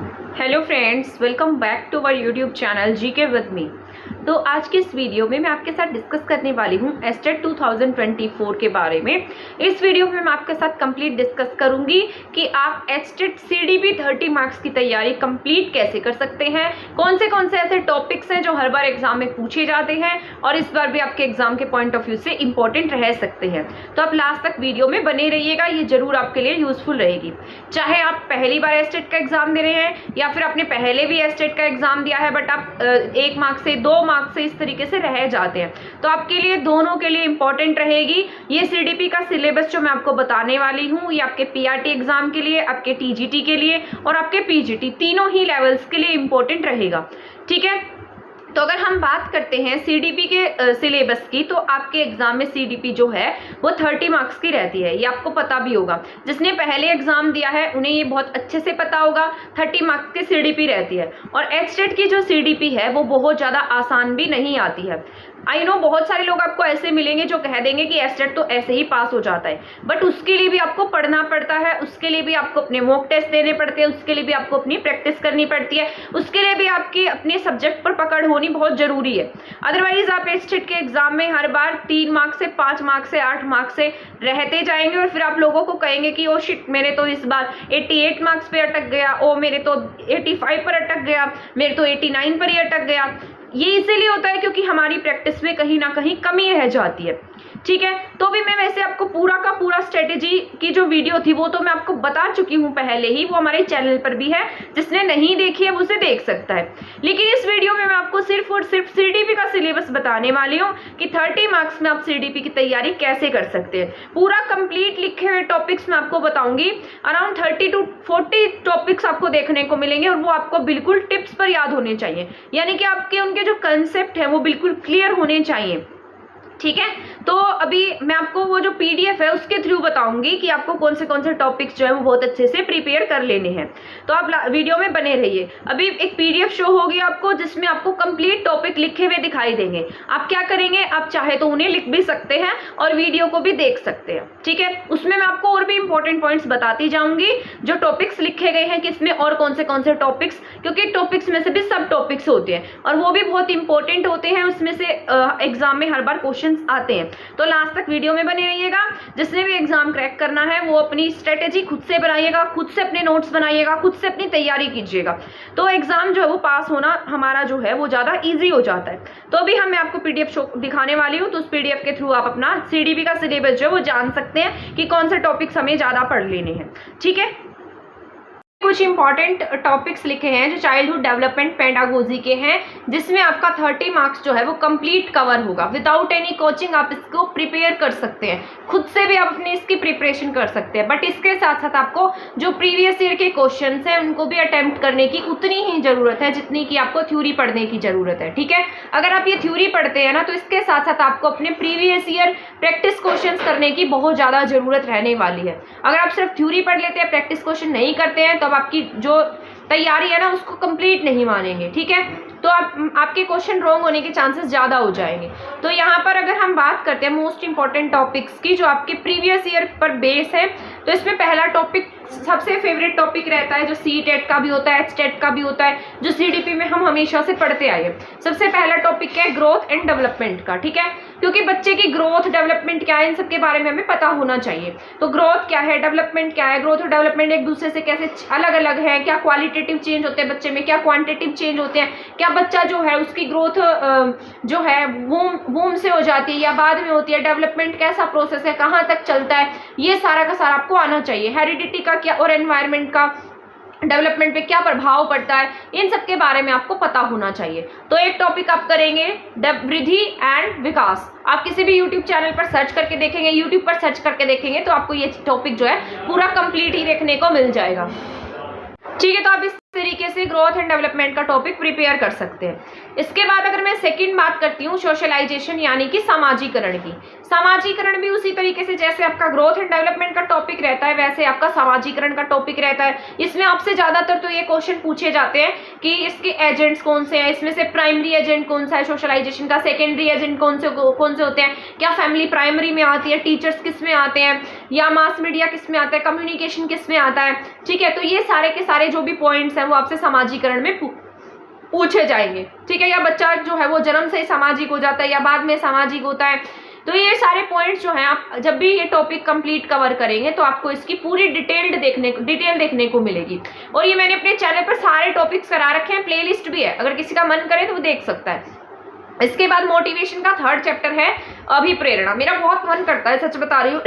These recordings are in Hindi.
Hello friends, welcome back to our YouTube channel GK with me. तो आज के इस वीडियो में मैं आपके साथ डिस्कस करने वाली हूँ एस्टेट 2024 के बारे में। इस वीडियो में मैं आपके साथ कंप्लीट डिस्कस करूंगी कि आप एस्टेट सीडीपी 30 मार्क्स की तैयारी कंप्लीट कैसे कर सकते हैं, कौन से ऐसे टॉपिक्स हैं जो हर बार एग्जाम में पूछे जाते हैं और इस बार भी आपके एग्जाम के पॉइंट ऑफ व्यू से इंपॉर्टेंट रह सकते हैं। तो आप लास्ट तक वीडियो में बने रहिएगा, ये जरूर आपके लिए यूजफुल रहेगी। चाहे आप पहली बार एस्टेट का एग्जाम दे रहे हैं या फिर आपने पहले भी एस्टेट का एग्जाम दिया है बट आप 1 मार्क्स से 2 मार्क्स से इस तरीके से रह जाते हैं, तो आपके लिए दोनों के लिए इंपॉर्टेंट रहेगी ये सीडीपी का सिलेबस जो मैं आपको बताने वाली हूँ। ये आपके पीआरटी एग्जाम के लिए, आपके टीजीटी के लिए और आपके पीजीटी तीनों ही लेवल्स के लिए इंपॉर्टेंट रहेगा। ठीक है, तो अगर हम बात करते हैं सीडीपी के सिलेबस की, तो आपके एग्जाम में सीडीपी जो है वो 30 मार्क्स की रहती है। ये आपको पता भी होगा, जिसने पहले एग्जाम दिया है उन्हें ये बहुत अच्छे से पता होगा। 30 मार्क्स की सीडीपी रहती है और एस्टेट की जो सीडीपी है वो बहुत ज़्यादा आसान भी नहीं आती है। आई नो बहुत सारे लोग आपको ऐसे मिलेंगे जो कह देंगे कि एस्टेट तो ऐसे ही पास हो जाता है, बट उसके लिए भी आपको पढ़ना पड़ता है, उसके लिए भी आपको अपने मॉक टेस्ट देने पड़ते हैं, उसके लिए भी आपको अपनी प्रैक्टिस करनी पड़ती है, उसके लिए भी आपकी अपने सब्जेक्ट पर पकड़ होनी बहुत जरूरी है। अदरवाइज आप एस्टेट के एग्जाम में हर बार 3 मार्क्स से 5 मार्क्स से 8 मार्क्स से रहते जाएंगे और फिर आप लोगों को कहेंगे कि ओ शिट, मेरे तो इस बार 88 मार्क्स पे अटक गया, ओ मेरे तो 85 पर अटक गया, मेरे तो 89 पर ही अटक गया। ये इसीलिए होता है क्योंकि हमारी प्रैक्टिस में कहीं ना कहीं कमी रह जाती है। ठीक है, तो भी मैं वैसे आपको पूरा का पूरा स्ट्रेटेजी की जो वीडियो थी वो तो मैं आपको बता चुकी हूँ पहले ही, वो हमारे चैनल पर भी है, जिसने नहीं देखी है वो उसे देख सकता है। लेकिन इस वीडियो में मैं आपको सिर्फ और सिर्फ सीडीपी का सिलेबस बताने वाली हूँ कि 30 मार्क्स में आप सीडीपी की तैयारी कैसे कर सकते हैं। पूरा कंप्लीट लिखे हुए टॉपिक्स मैं आपको बताऊंगी, अराउंड 30 to 40 टॉपिक्स आपको देखने को मिलेंगे और वो आपको बिल्कुल टिप्स पर याद होने चाहिए, यानी कि आपके उनके जो कंसेप्ट है वो बिल्कुल क्लियर होने चाहिए। ठीक है, तो अभी मैं आपको वो जो पीडीएफ है उसके थ्रू बताऊंगी कि आपको कौन से टॉपिक्स जो है वो बहुत अच्छे से प्रिपेयर कर लेने हैं। तो आप वीडियो में बने रहिए। अभी एक पीडीएफ शो होगी आपको जिसमें आपको कंप्लीट टॉपिक लिखे हुए दिखाई देंगे। आप क्या करेंगे, आप चाहे तो उन्हें लिख भी सकते हैं और वीडियो को भी देख सकते हैं। ठीक है, उसमें मैं आपको और भी इंपॉर्टेंट पॉइंट्स बताती जाऊंगी जो टॉपिक्स लिखे गए हैं किसमें और कौन से टॉपिक्स, क्योंकि टॉपिक्स में से भी सब टॉपिक्स होते हैं और वो भी बहुत इंपॉर्टेंट होते हैं। उसमें से एग्जाम में हर बार क्वेश्चन आते हैं, तो लास्ट तक वीडियो में बने रहिएगा। जिसने भी एग्जाम क्रैक करना है वो अपनी स्ट्रेटेजी खुद से बनाइएगा, खुद से अपने नोट्स बनाइएगा, खुद से अपनी तैयारी कीजिएगा, तो एग्जाम जो है वो पास होना हमारा जो है वो ज्यादा इजी हो जाता है। तो अभी मैं आपको पीडीएफ शो दिखाने वाली हूँ, तो उस पीडीएफ के थ्रू आप अपना सीडीपी का सिलेबस जो है वो जान सकते हैं कि कौन से टॉपिक्स हमें ज्यादा पढ़ लेने हैं। ठीक है, कुछ इंपॉर्टेंट टॉपिक्स लिखे हैं जो चाइल्डहुड डेवलपमेंट पेडागोजी के हैं, जिसमें आपका 30 मार्क्स जो है वो कंप्लीट कवर होगा। विदाउट एनी कोचिंग आप इसको प्रिपेयर कर सकते हैं, खुद से भी आप अपनी इसकी प्रिपरेशन कर सकते हैं, बट इसके साथ साथ आपको जो प्रीवियस ईयर के क्वेश्चंस हैं उनको भी अटेम्प्ट करने की उतनी ही जरूरत है जितनी की आपको थ्योरी पढ़ने की जरूरत है। ठीक है, अगर आप ये थ्योरी पढ़ते हैं ना तो इसके साथ साथ आपको अपने प्रीवियस ईयर प्रैक्टिस क्वेश्चन करने की बहुत ज्यादा जरूरत रहने वाली है। अगर आप सिर्फ थ्योरी पढ़ लेते हैं, प्रैक्टिस क्वेश्चन नहीं करते हैं, तो आपकी जो तैयारी है ना उसको कंप्लीट नहीं मानेंगे। ठीक है, तो आपके क्वेश्चन रॉन्ग होने के चांसेस ज्यादा हो जाएंगे। तो यहाँ पर अगर हम बात करते हैं मोस्ट इंपॉर्टेंट टॉपिक्स की जो आपके प्रीवियस ईयर पर बेस है, तो इसमें पहला टॉपिक सबसे फेवरेट टॉपिक रहता है जो सीटेट का भी होता है, एचटेट का भी होता है, जो सीडीपी में हम हमेशा से पढ़ते आए हैं। सबसे पहला टॉपिक है ग्रोथ एंड डेवलपमेंट का। ठीक है, क्योंकि बच्चे की ग्रोथ डेवलपमेंट क्या है इन सब के बारे में हमें पता होना चाहिए। तो ग्रोथ क्या है, डेवलपमेंट क्या है, ग्रोथ और डेवलपमेंट एक दूसरे से कैसे अलग अलग है, क्या क्वालिटेटिव चेंज होते हैं बच्चे में, क्या क्वांटिटेटिव चेंज होते हैं, क्या बच्चा जो है उसकी ग्रोथ जो है वूम से हो जाती है या बाद में होती है, डेवलपमेंट कैसा प्रोसेस है, कहाँ तक चलता है, ये सारा का सारा आपको आना चाहिए। हेरिडिटी का क्या और एनवायरनमेंट का डेवलपमेंट पे क्या प्रभाव पड़ता है, इन सब के बारे में आपको पता होना चाहिए। तो एक टॉपिक आप करेंगे वृद्धि एंड विकास। आप किसी भी यूट्यूब चैनल पर सर्च करके देखेंगे, यूट्यूब पर सर्च करके देखेंगे तो आपको ये टॉपिक जो है पूरा कंप्लीट ही देखने को मिल जाएगा। ठीक है, तो आप इस तरीके से ग्रोथ एंड डेवलपमेंट का टॉपिक प्रिपेयर कर सकते हैं। इसके बाद अगर मैं सेकंड बात करती हूँ सोशलाइजेशन यानी कि सामाजिकरण की। सामाजिकरण भी उसी तरीके से जैसे आपका ग्रोथ एंड डेवलपमेंट का टॉपिक रहता है वैसे आपका सामाजिकरण का टॉपिक रहता है। इसमें आपसे ज्यादातर तो ये क्वेश्चन पूछे जाते हैं कि इसके एजेंट्स कौन से हैं, इसमें से प्राइमरी एजेंट कौन सा है सोशलाइजेशन का, सेकेंडरी एजेंट कौन से होते हैं, क्या फैमिली प्राइमरी में आती है, टीचर्स किस में आते हैं, या मास मीडिया किस में आता है, कम्युनिकेशन किस में आता है। ठीक है, तो ये सारे के सारे जो भी पॉइंट्स हैं वो आपसे समाजीकरण में पूछे जाएंगे, ठीक है। या बच्चा जो है वो जन्म से ही सामाजिक हो जाता है या बाद में सामाजिक होता है। तो ये सारे पॉइंट्स जो हैं आप जब भी ये टॉपिक कंप्लीट कवर करेंगे तो आपको इसकी पूरी डिटेल देखने को मिलेगी। और ये मैंने अपने चैनल पर सारे टॉपिक्स करा रखे हैं, प्लेलिस्ट भी है, अगर किसी का मन करे तो वो देख सकता है। इसके बाद मोटिवेशन का 3rd चैप्टर है अभिप्रेरणा। मेरा बहुत मन करता है, सच बता रही हूँ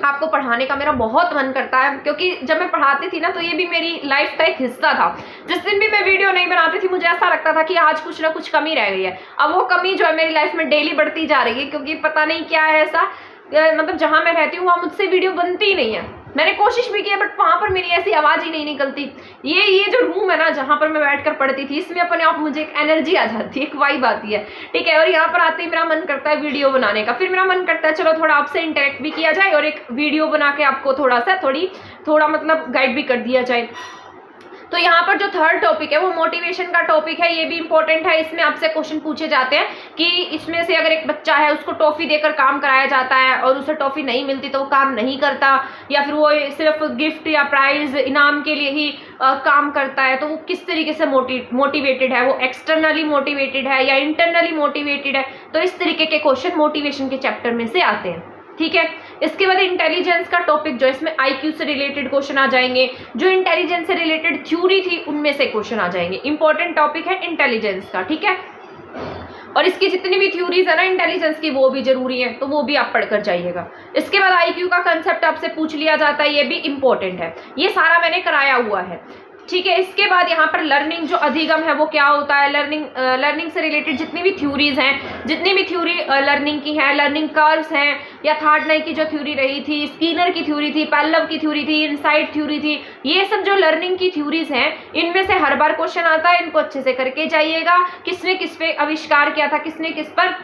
आपको पढ़ाने का मेरा बहुत मन करता है, क्योंकि जब मैं पढ़ाती थी ना तो ये भी मेरी लाइफ का एक हिस्सा था। जिस दिन भी मैं वीडियो नहीं बनाती थी मुझे ऐसा लगता था कि आज कुछ ना कुछ कमी रह गई है। अब वो कमी जो है मेरी लाइफ में डेली बढ़ती जा रही है, क्योंकि पता नहीं क्या है ऐसा, मतलब जहां मैं रहती हूँ वहां मुझसे वीडियो बनती ही नहीं है। मैंने कोशिश भी की है बट वहां पर मेरी ऐसी आवाज ही नहीं निकलती। ये जो रूम है ना जहां पर मैं बैठकर पढ़ती थी, इसमें अपने आप मुझे एक एनर्जी आ जाती है, एक वाइब आती है, ठीक है। और यहाँ पर आते ही मेरा मन करता है वीडियो बनाने का। फिर मेरा मन करता है चलो थोड़ा आपसे इंटरेक्ट भी किया जाए और एक वीडियो बना के आपको थोड़ा मतलब गाइड भी कर दिया जाए। तो यहाँ पर जो 3rd टॉपिक है वो मोटिवेशन का टॉपिक है। ये भी इंपॉर्टेंट है, इसमें आपसे क्वेश्चन पूछे जाते हैं कि इसमें से अगर एक बच्चा है उसको टॉफी देकर काम कराया जाता है और उसे टॉफी नहीं मिलती तो वो काम नहीं करता, या फिर वो सिर्फ गिफ्ट या प्राइज इनाम के लिए ही काम करता है, तो वो किस तरीके से मोटिवेटेड है, वो एक्सटर्नली मोटिवेटेड है या इंटरनली मोटिवेटेड है। तो इस तरीके के क्वेश्चन मोटिवेशन के चैप्टर में से आते हैं, ठीक है। इसके बाद इंटेलिजेंस का टॉपिक जो इसमें IQ से रिलेटेड क्वेश्चन आ जाएंगे, जो इंटेलिजेंस से रिलेटेड थ्योरी थी उनमें से क्वेश्चन आ जाएंगे। इंपॉर्टेंट टॉपिक है इंटेलिजेंस का, ठीक है। और इसकी जितनी भी थ्योरीज है ना इंटेलिजेंस की वो भी जरूरी है, तो वो भी आप पढ़कर जाइएगा। इसके बाद IQ का कंसेप्ट आपसे पूछ लिया जाता है, ये भी इंपॉर्टेंट है, ये सारा मैंने कराया हुआ है, ठीक है। इसके बाद यहाँ पर लर्निंग जो अधिगम है वो क्या होता है, लर्निंग से रिलेटेड जितनी भी थ्योरीज हैं, जितनी भी थ्योरी लर्निंग की है, लर्निंग कर्व्स हैं, या थार्डनाई की जो थ्योरी रही थी, स्किनर की थ्योरी थी, पैलव की थ्योरी थी, इनसाइट थ्योरी थी, ये सब जो लर्निंग की थ्योरीज हैं इनमें से हर बार क्वेश्चन आता है। इनको अच्छे से करके जाइएगा। किसने किस पे आविष्कार किया था, किसने किस पर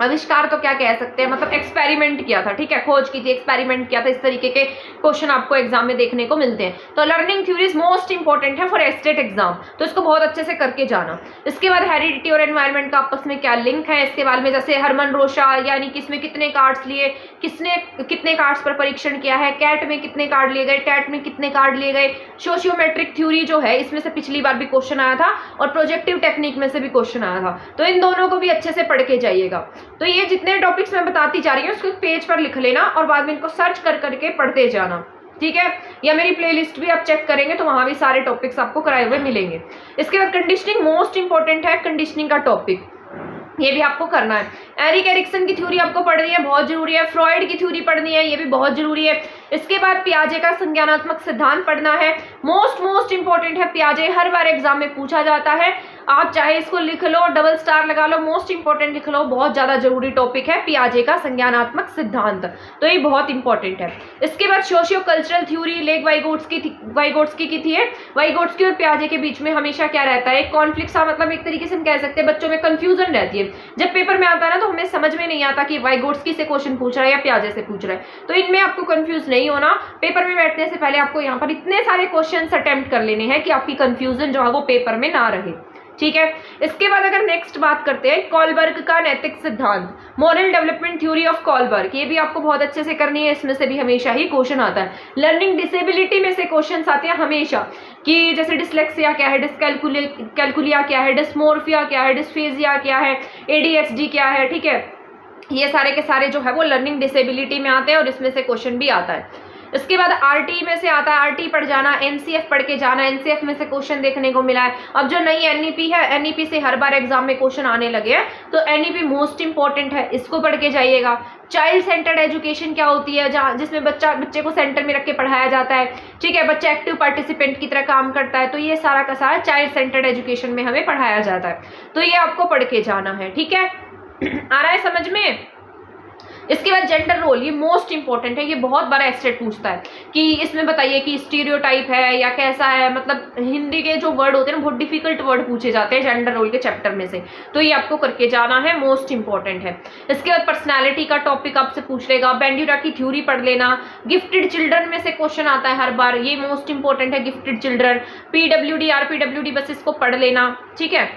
आविष्कार तो क्या कह सकते हैं, मतलब एक्सपेरिमेंट किया था, ठीक है, खोज की थी, एक्सपेरिमेंट किया था, इस तरीके के क्वेश्चन आपको एग्जाम में देखने को मिलते हैं। तो लर्निंग थ्योरीज मोस्ट इंपॉर्टेंट है फॉर स्टेट एग्जाम, तो इसको बहुत अच्छे से करके जाना। इसके बाद हेरिडिटी और एनवायरनमेंट का आपस में क्या लिंक है, इसके बारे में जैसे हरमन रोशा यानी कि इसमें कितने कार्ड्स लिए, किसने कितने कार्ड्स पर परीक्षण किया है, कैट में कितने कार्ड लिए गए, टैट में कितने कार्ड लिए गए, सोशियोमेट्रिक थ्योरी जो है इसमें से पिछली बार भी क्वेश्चन आया था और प्रोजेक्टिव टेक्निक में से भी क्वेश्चन आया था, तो इन दोनों को भी अच्छे से पढ़ के जाइएगा। तो ये जितने टॉपिक्स मैं बताती जा रही हूँ उसको पेज पर लिख लेना और बाद में इनको सर्च कर करके पढ़ते जाना, ठीक है। या मेरी प्लेलिस्ट भी आप चेक करेंगे तो वहां भी सारे टॉपिक्स आपको कराए हुए मिलेंगे। इसके बाद कंडीशनिंग मोस्ट इंपॉर्टेंट है, कंडीशनिंग का टॉपिक ये भी आपको करना है। एरिक एरिक्सन की थ्योरी आपको पढ़नी है, बहुत जरूरी है। फ्रॉइड की थ्योरी पढ़नी है, ये भी बहुत जरूरी है। इसके बाद पियाजे का संज्ञानात्मक सिद्धांत पढ़ना है, मोस्ट इंपॉर्टेंट है। पियाजे हर बार एग्जाम में पूछा जाता है, आप चाहे इसको लिख लो, डबल स्टार लगा लो, मोस्ट इंपॉर्टेंट लिख लो, बहुत ज्यादा जरूरी टॉपिक है पियाजे का संज्ञानात्मक सिद्धांत, तो ये बहुत इंपॉर्टेंट है। इसके बाद सोशियो कल्चरल थ्योरी लेग वाइगोट्स्की की थी। वाइगोट्स्की और पियाजे के बीच में हमेशा क्या रहता है, कॉन्फ्लिक्ट सा, मतलब एक तरीके से हम कह सकते हैं बच्चों में कंफ्यूजन रहती है। जब पेपर में आता है ना तो हमें समझ में नहीं आता कि वाइगोट्स्की से क्वेश्चन पूछ रहा है या पियाजे से पूछ रहा है, तो इनमें आपको कंफ्यूज नहीं होना। पेपर में बैठने से पहले आपको यहाँ पर इतने सारे क्वेश्चंस अटेम्प्ट कर लेने हैं कि आपकी कंफ्यूजन जो है वो पेपर में ना रहे, ठीक है। इसके बाद अगर नेक्स्ट बात करते हैं कॉलबर्ग का नैतिक सिद्धांत, moral development theory of Kohlberg, ये भी आपको बहुत अच्छे से करनी है, इसमें से भी हमेशा ही क्वेश्चन आता है। लर्निंग डिसेबिलिटी में से क्वेश्चन आते हैं हमेशा, कि जैसे डिसलेक्सिया क्या है, डिसकैलकुलिया क्या है, डिस्मोर्फिया क्या है, डिस्फेजिया क्या है, ADHD क्या है, ठीक है। ये सारे के सारे जो है वो लर्निंग डिसेबिलिटी में आते हैं और इसमें से क्वेश्चन भी आता है। इसके बाद RT में से आता है, RT पढ़ जाना, NCF पढ़ के जाना, NCF में से क्वेश्चन देखने को मिला है। अब जो नई NEP है, NEP से हर बार एग्जाम में क्वेश्चन आने लगे हैं, तो NEP मोस्ट इंपॉर्टेंट है, इसको पढ़ के जाइएगा। चाइल्ड सेंटर्ड एजुकेशन क्या होती है, जहाँ जिसमें बच्चे को सेंटर में रख के पढ़ाया जाता है, ठीक है, बच्चा एक्टिव पार्टिसिपेंट की तरह काम करता है, तो ये सारा का सारा चाइल्ड सेंटर्ड एजुकेशन में हमें पढ़ाया जाता है, तो ये आपको पढ़ के जाना है, ठीक है। आ रहा है समझ में। इसके बाद जेंडर रोल, ये मोस्ट इंपॉर्टेंट है, ये बहुत बड़ा एस्टेट पूछता है कि इसमें बताइए कि स्टीरियोटाइप है या कैसा है, मतलब हिंदी के जो वर्ड होते हैं ना बहुत डिफिकल्ट वर्ड पूछे जाते हैं जेंडर रोल के चैप्टर में से, तो ये आपको करके जाना है, मोस्ट इंपॉर्टेंट है। इसके बाद पर्सनैलिटी का टॉपिक आपसे पूछ लेगा, बेंड्यूरा की थ्योरी पढ़ लेना। गिफ्टेड चिल्ड्रन में से क्वेश्चन आता है हर बार, ये मोस्ट इंपॉर्टेंट है, गिफ्टेड चिल्ड्रन। PWD RPWD बस इसको पढ़ लेना, ठीक है।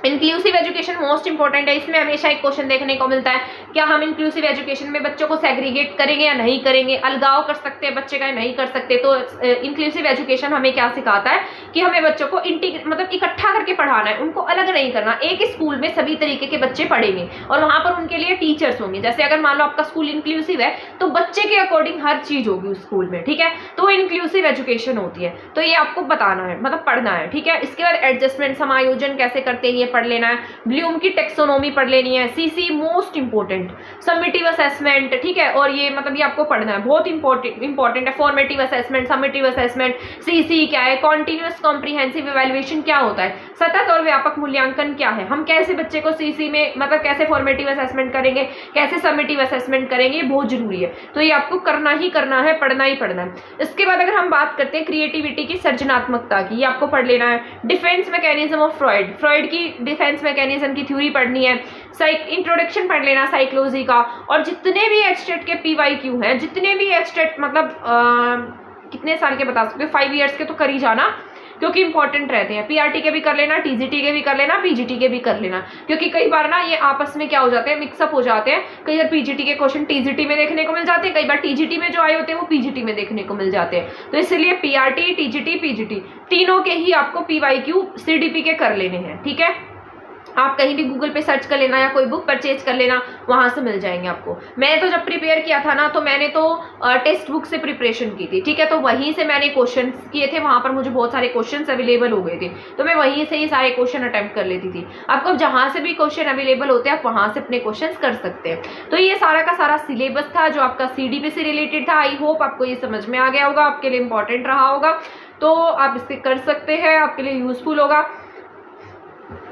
इंक्लूसिव एजुकेशन मोस्ट इंपॉर्टेंट है। इसमें हमेशा एक क्वेश्चन देखने को मिलता है, क्या हम इंक्लूसिव एजुकेशन में बच्चों को सेग्रीगेट करेंगे या नहीं करेंगे, अलगाव कर सकते हैं बच्चे का या नहीं कर सकते। तो इंक्लूसिव एजुकेशन हमें क्या सिखाता है कि हमें बच्चों को मतलब इकट्ठा करके पढ़ाना है, उनको अलग नहीं करना। एक स्कूल में सभी तरीके के बच्चे पढ़ेंगे और वहां पर उनके लिए टीचर्स होंगे। जैसे अगर मान लो आपका स्कूल इंक्लूसिव है तो बच्चे के अकॉर्डिंग हर चीज होगी उस स्कूल में, ठीक है। तो इंक्लूसिव एजुकेशन होती है, तो ये आपको बताना है, मतलब पढ़ना है, ठीक है। इसके बाद एडजस्टमेंट समायोजन कैसे करते हैं ये पढ़ लेना है। ब्लूम की टेक्सोनोमी पढ़ लेनी है। CC most important, summative assessment, ठीक है। और ये मतलब ये आपको पढ़ना है, बहुत इंपॉर्टेंट है। Formative assessment, summative assessment, CC क्या है, कॉन्टिन्यूअस कॉम्प्रिहेंसिव इवैल्यूएशन क्या होता है, सतत और व्यापक मूल्यांकन क्या है, हम कैसे बच्चे को सीसी में मतलब कैसे फॉर्मेटिव असेसमेंट करेंगे, कैसे समेटिव असेसमेंट करेंगे, ये बहुत जरूरी है। तो ये आपको करना ही करना है, पढ़ना ही पढ़ना है। इसके बाद अगर हम बात करते हैं क्रिएटिविटी की, सृजनात्मकता की, ये आपको पढ़ लेना है। Defence mechanism of Freud, Freud की डिफेंस मैकेनिज्म की थ्योरी पढ़नी है। इंट्रोडक्शन पढ़ लेना साइकोलॉजी का। और जितने भी एचटेट के पीवाईक्यू हैं, जितने भी एचटेट मतलब कितने साल के बता सकते हो, 5 ईयर्स के तो कर ही जाना, क्योंकि इंपॉर्टेंट रहते हैं। पीआरटी के भी कर लेना, टीजीटी के भी कर लेना, पीजीटी के भी कर लेना, क्योंकि कई बार ना ये आपस में क्या हो जाते हैं, मिक्सअप हो जाते हैं। कई बार पीजीटी के क्वेश्चन टीजीटी में देखने को मिल जाते हैं, कई बार टीजीटी में जो आए होते हैं वो पीजीटी में देखने को मिल जाते हैं। तो इसलिए पीआरटी, टीजीटी, पीजीटी तीनों के ही आपको पीवाईक्यू सीडीपी के कर लेने हैं, ठीक है। आप कहीं भी गूगल पे सर्च कर लेना या कोई बुक परचेज कर लेना, वहां से मिल जाएंगे आपको। मैं तो जब प्रिपेयर किया था ना, तो मैंने तो टेक्स्ट बुक से प्रिपरेशन की थी, ठीक है। तो वहीं से मैंने क्वेश्चन किए थे, वहां पर मुझे बहुत सारे क्वेश्चन अवेलेबल हो गए थे, तो मैं वहीं से ही सारे क्वेश्चन अटेम्प्ट कर लेती थी। आपको जहां से भी क्वेश्चन अवेलेबल होते हैं आप वहां से अपने क्वेश्चन कर सकते हैं। तो ये सारा का सारा सिलेबस था जो आपका सीडीपी से रिलेटेड था। आई होप आपको ये समझ में आ गया होगा, आपके लिए इंपॉर्टेंट रहा होगा, तो आप इसके कर सकते हैं, आपके लिए यूजफुल होगा।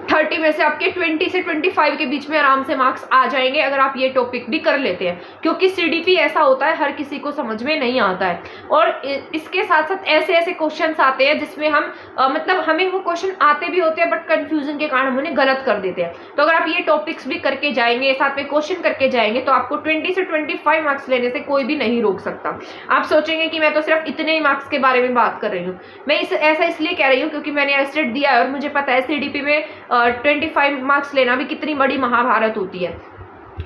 30 में से आपके 20 से 25 के बीच में आराम से मार्क्स आ जाएंगे अगर आप ये टॉपिक भी कर लेते हैं, क्योंकि सीडीपी ऐसा होता है हर किसी को समझ में नहीं आता है। और इसके साथ साथ ऐसे ऐसे क्वेश्चंस आते हैं जिसमें हम मतलब हमें वो क्वेश्चन आते भी होते हैं बट कंफ्यूजन के कारण हम उन्हें गलत कर देते हैं। तो अगर आप ये टॉपिक्स भी करके जाएंगे, साथ में क्वेश्चन करके जाएंगे, तो आपको 20 से 25 मार्क्स लेने से कोई भी नहीं रोक सकता। आप सोचेंगे कि मैं तो सिर्फ इतने ही मार्क्स के बारे में बात कर रही हूँ। मैं ऐसा इसलिए कह रही हूँ क्योंकि मैंने एस्टेट दिया है और मुझे पता है सीडीपी में 25 मार्क्स लेना भी कितनी बड़ी महाभारत होती है।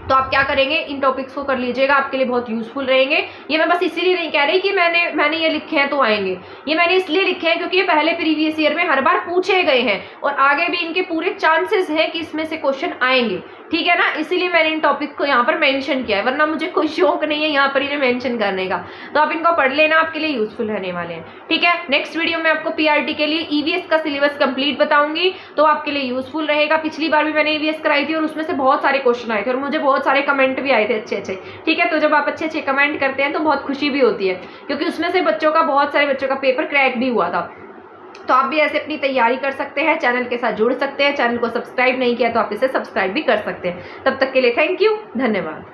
तो आप क्या करेंगे, इन टॉपिक्स को कर लीजिएगा, आपके लिए बहुत यूजफुल रहेंगे। ये मैं बस इसीलिए नहीं कह रही कि मैंने ये लिखे हैं तो आएंगे, ये मैंने इसलिए लिखे हैं क्योंकि ये पहले प्रीवियस ईयर में हर बार पूछे गए हैं और आगे भी इनके पूरे चांसेस हैं कि इसमें से क्वेश्चन आएंगे, ठीक है ना। इसीलिए मैंने इन टॉपिक को यहाँ पर मेंशन किया है, वरना मुझे कोई शौक नहीं है यहाँ पर इन्हें मेंशन करने का। तो आप इनको पढ़ लेना, आपके लिए यूजफुल रहने वाले हैं, ठीक है। नेक्स्ट वीडियो में आपको पीआरटी के लिए ईवीएस का सिलेबस कंप्लीट बताऊंगी, तो आपके लिए यूजफुल रहेगा। पिछली बार भी मैंने ईवीएस कराई थी और उसमें से बहुत सारे क्वेश्चन आए थे और मुझे बहुत सारे कमेंट भी आए थे अच्छे, ठीक है। तो जब आप अच्छे कमेंट करते हैं तो बहुत खुशी भी होती है, क्योंकि उसमें से बहुत सारे बच्चों का पेपर क्रैक भी हुआ था। तो आप भी ऐसे अपनी तैयारी कर सकते हैं, चैनल के साथ जुड़ सकते हैं। चैनल को सब्सक्राइब नहीं किया तो आप इसे सब्सक्राइब भी कर सकते हैं। तब तक के लिए थैंक यू, धन्यवाद।